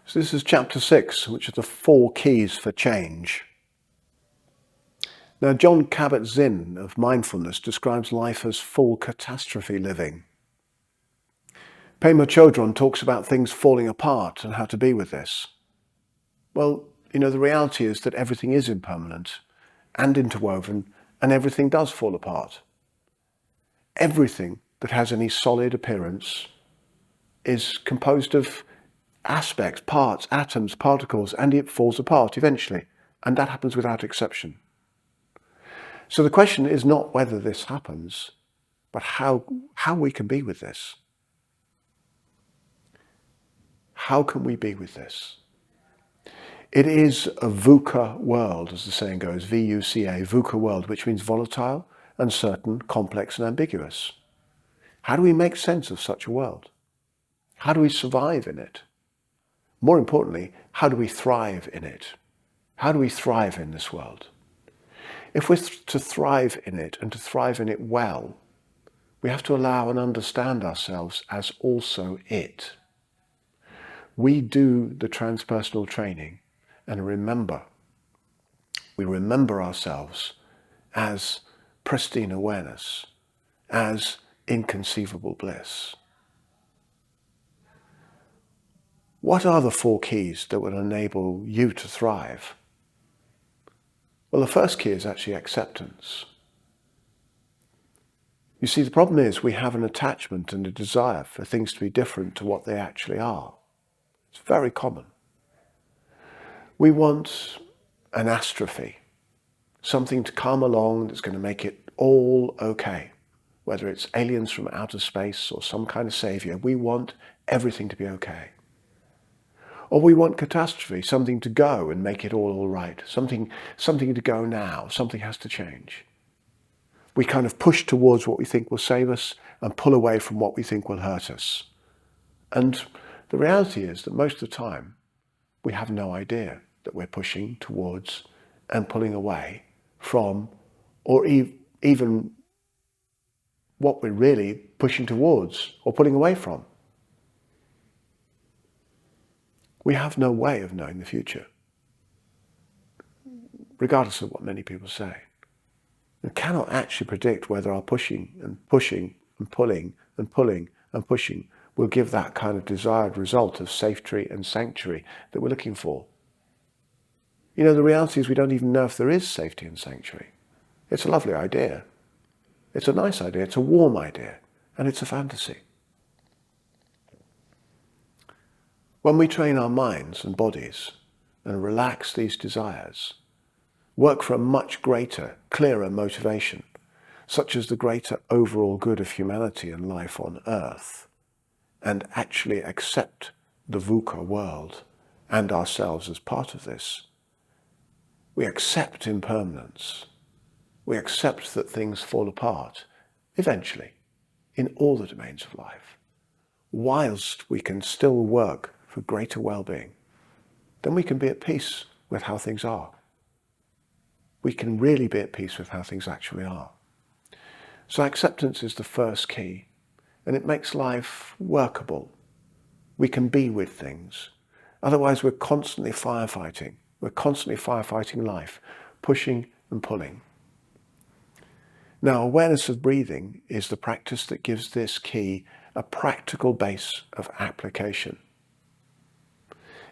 So this is chapter 6, which are the 4 keys for change. Now, Jon Kabat-Zinn of mindfulness describes life as full catastrophe living. Pema Chodron talks about things falling apart and how to be with this. Well, the reality is that everything is impermanent and interwoven, and everything does fall apart. Everything that has any solid appearance is composed of aspects, parts, atoms, particles, and it falls apart eventually. And that happens without exception. So the question is not whether this happens, but how we can be with this. How can we be with this? It is a VUCA world, as the saying goes, V-U-C-A, VUCA world, which means volatile, uncertain, complex, and ambiguous. How do we make sense of such a world? How do we survive in it? More importantly, how do we thrive in it? How do we thrive in this world? If we're to thrive in it and to thrive in it well, we have to allow and understand ourselves as also it. We do the transpersonal training and we remember ourselves as pristine awareness, as inconceivable bliss. What are the 4 keys that will enable you to thrive? Well, the first key is actually acceptance. You see, the problem is we have an attachment and a desire for things to be different to what they actually are. It's very common. We want an astrophy, something to come along that's going to make it all okay. Whether it's aliens from outer space or some kind of savior, we want everything to be okay. Or we want catastrophe, something to go and make it all right, something to go now, something has to change. We kind of push towards what we think will save us and pull away from what we think will hurt us. And the reality is that most of the time, we have no idea that we're pushing towards and pulling away from, or even what we're really pushing towards or pulling away from. We have no way of knowing the future, regardless of what many people say. We cannot actually predict whether our pushing and pulling and pushing will give that kind of desired result of safety and sanctuary that we're looking for. The reality is we don't even know if there is safety and sanctuary. It's a lovely idea. It's a nice idea. It's a warm idea. And it's a fantasy. When we train our minds and bodies and relax these desires, work for a much greater, clearer motivation, such as the greater overall good of humanity and life on Earth, and actually accept the VUCA world and ourselves as part of this, we accept impermanence. We accept that things fall apart, eventually, in all the domains of life, whilst we can still work for greater well-being. Then we can be at peace with how things are. We can really be at peace with how things actually are. So acceptance is the first key, and it makes life workable. We can be with things. Otherwise, we're constantly firefighting. We're constantly firefighting life, pushing and pulling. Now, awareness of breathing is the practice that gives this key a practical base of application.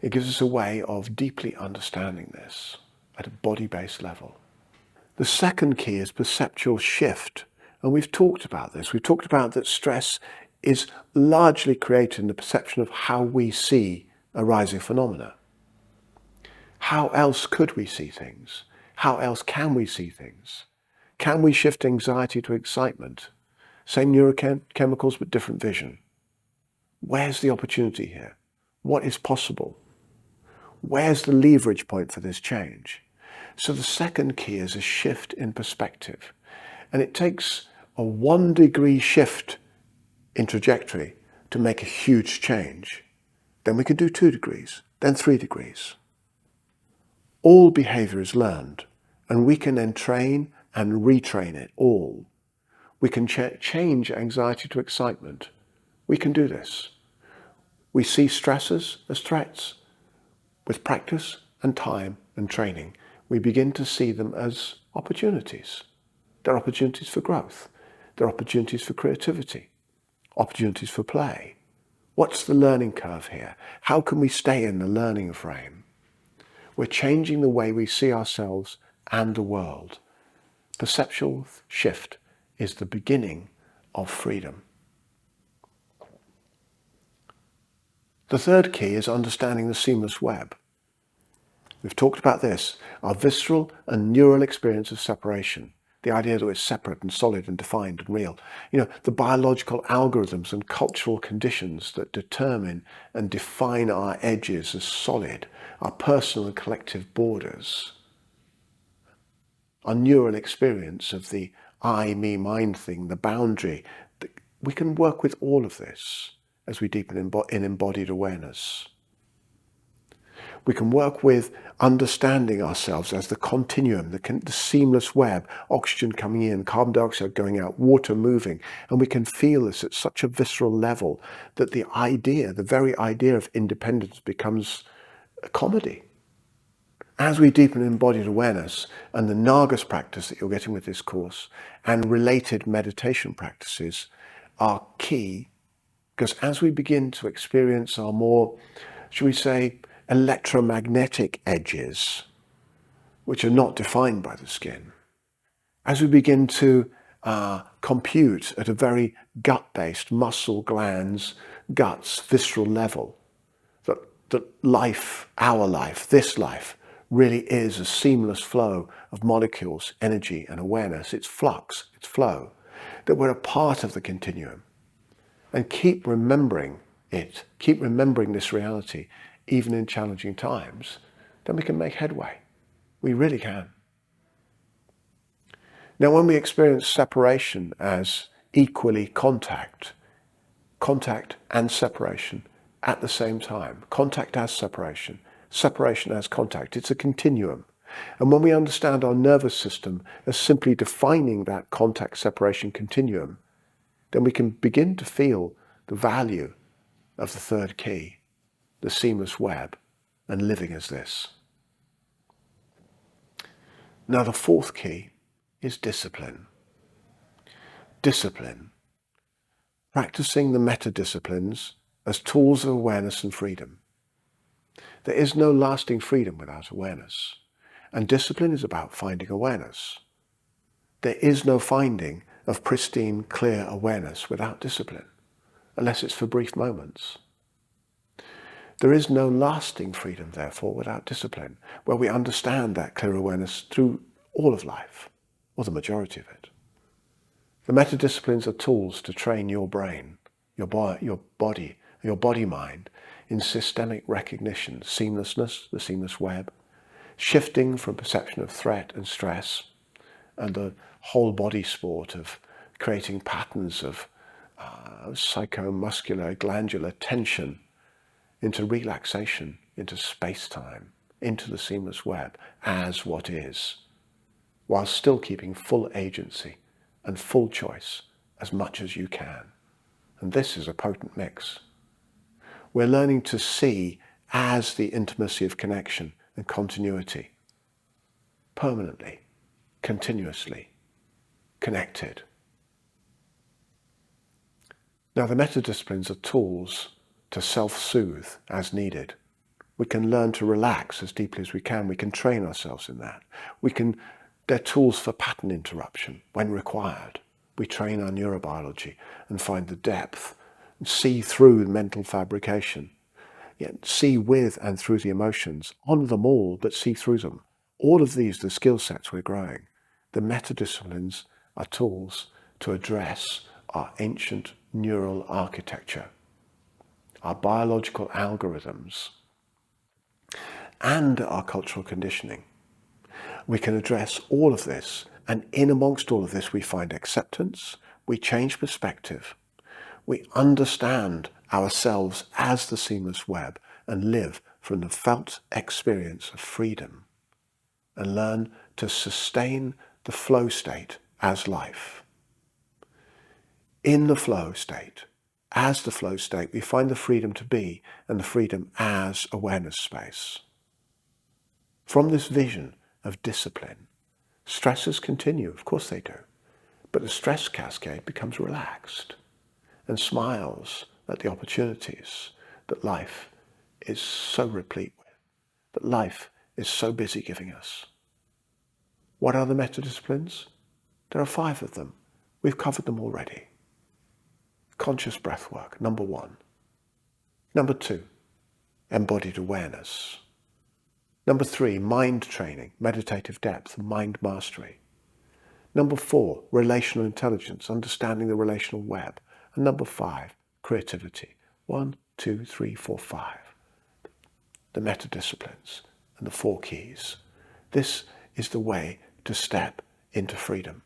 It gives us a way of deeply understanding this at a body-based level. The second key is perceptual shift. And we've talked about this. We've talked about that stress is largely created in the perception of how we see arising phenomena. How else could we see things? How else can we see things? Can we shift anxiety to excitement? Same neurochemicals but different vision. Where's the opportunity here? What is possible? Where's the leverage point for this change? So the second key is a shift in perspective. And it takes a 1 degree shift in trajectory to make a huge change. Then we can do 2 degrees, then 3 degrees. All behavior is learned, and we can then train and retrain it all. We can change anxiety to excitement. We can do this. We see stresses as threats. With practice and time and training, we begin to see them as opportunities. They're opportunities for growth. They're opportunities for creativity, opportunities for play. What's the learning curve here? How can we stay in the learning frame? We're changing the way we see ourselves and the world. Perceptual shift is the beginning of freedom. The third key is understanding the seamless web. We've talked about this, our visceral and neural experience of separation, the idea that we're separate and solid and defined and real. The biological algorithms and cultural conditions that determine and define our edges as solid, our personal and collective borders. Our neural experience of the I, me, mine thing, the boundary. We can work with all of this as we deepen in embodied awareness. We can work with understanding ourselves as the continuum, the seamless web, oxygen coming in, carbon dioxide going out, water moving, and we can feel this at such a visceral level that the very idea of independence becomes a comedy. As we deepen embodied awareness and the Nagas practice that you're getting with this course and related meditation practices are key, because as we begin to experience our more, shall we say, electromagnetic edges, which are not defined by the skin, as we begin to compute at a very gut-based, muscle glands, guts, visceral level, that life, our life, this life, really is a seamless flow of molecules, energy and awareness. It's flux, it's flow, that we're a part of the continuum. And keep remembering it, keep remembering this reality, even in challenging times, then we can make headway. We really can. Now, when we experience separation as equally contact and separation at the same time, contact as separation as contact, it's a continuum. And when we understand our nervous system as simply defining that contact-separation continuum, then we can begin to feel the value of the third key, the seamless web, and living as this. Now, the fourth key is discipline. Discipline. Practicing the meta-disciplines as tools of awareness and freedom. There is no lasting freedom without awareness, and discipline is about finding awareness. There is no finding of pristine, clear awareness without discipline, unless it's for brief moments. There is no lasting freedom, therefore, without discipline, where we understand that clear awareness through all of life, or the majority of it. The meta-disciplines are tools to train your brain, your body-mind, in systemic recognition, seamlessness, the seamless web, shifting from perception of threat and stress, and the whole body sport of creating patterns of psychomuscular, glandular tension into relaxation, into space-time, into the seamless web as what is, while still keeping full agency and full choice as much as you can. And this is a potent mix. We're learning to see as the intimacy of connection and continuity, permanently, continuously, connected. Now, the meta-disciplines are tools to self-soothe as needed. We can learn to relax as deeply as we can. We can train ourselves in that. They're tools for pattern interruption when required. We train our neurobiology and find the depth, and see through mental fabrication, yet see with and through the emotions, honor them all, but see through them. All of these, the skill sets we're growing. The meta-disciplines are tools to address our ancient neural architecture, our biological algorithms, and our cultural conditioning. We can address all of this, and in amongst all of this we find acceptance, we change perspective, we understand ourselves as the seamless web and live from the felt experience of freedom and learn to sustain the flow state as life. In the flow state, as the flow state, we find the freedom to be and the freedom as awareness space. From this vision of discipline, stresses continue, of course they do, but the stress cascade becomes relaxed and smiles at the opportunities that life is so replete with, that life is so busy giving us. What are the metta disciplines? There are 5 of them. We've covered them already. Conscious breath work, number 1. Number 2, embodied awareness. Number 3, mind training, meditative depth, mind mastery. Number 4, relational intelligence, understanding the relational web. And number 5, creativity. 1, 2, 3, 4, 5. The metta disciplines and the 4 keys. This is the way to step into freedom.